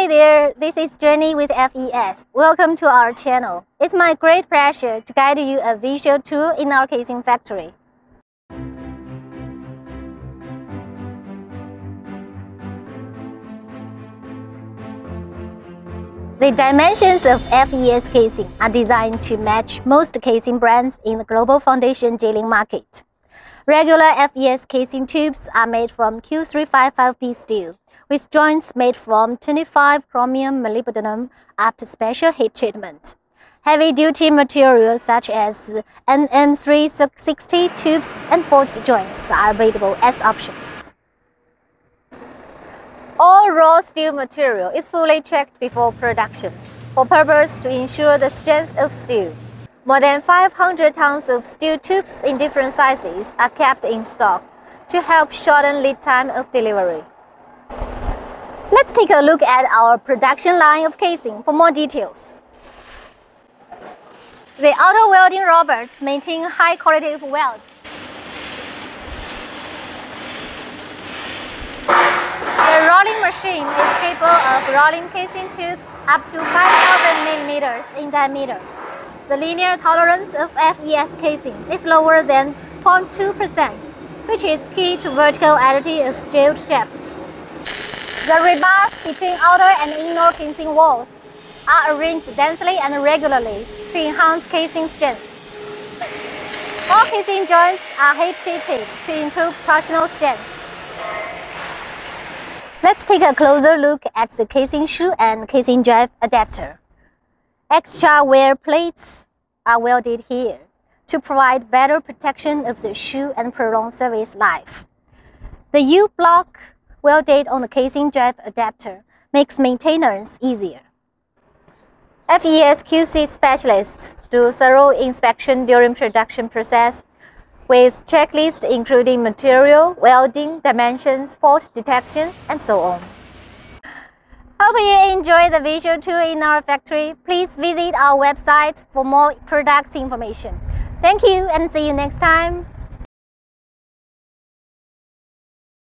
Hi there, this is Jenny with FES. Welcome to our channel. It's my great pleasure to guide you a visual tour in our casing factory. The dimensions of FES casing are designed to match most casing brands in the global foundation drilling market. Regular FES casing tubes are made from Q355P steel, with joints made from 25 chromium molybdenum after special heat treatment. Heavy-duty materials such as NM360 tubes and forged joints are available as options. All raw steel material is fully checked before production, for purpose to ensure the strength of steel. More than 500 tons of steel tubes in different sizes are kept in stock to help shorten lead time of delivery. Let's take a look at our production line of casing for more details. The auto welding robots maintain high quality of welds. The rolling machine is capable of rolling casing tubes up to 5,000 millimeters in diameter. The linear tolerance of FES casing is lower than 0.2%, which is key to verticality of drilled shafts. The rebars between outer and inner casing walls are arranged densely and regularly to enhance casing strength. All casing joints are heat-treated to improve torsional strength. Let's take a closer look at the casing shoe and casing drive adapter. Extra wear plates are welded here to provide better protection of the shoe and prolong service life. The U-block welded on the casing drive adapter makes maintenance easier. FES QC specialists do thorough inspection during production process with checklists including material, welding, dimensions, fault detection, and so on. Hope you enjoy the visual tour in our factory. Please visit our website for more product information. Thank you and see you next time.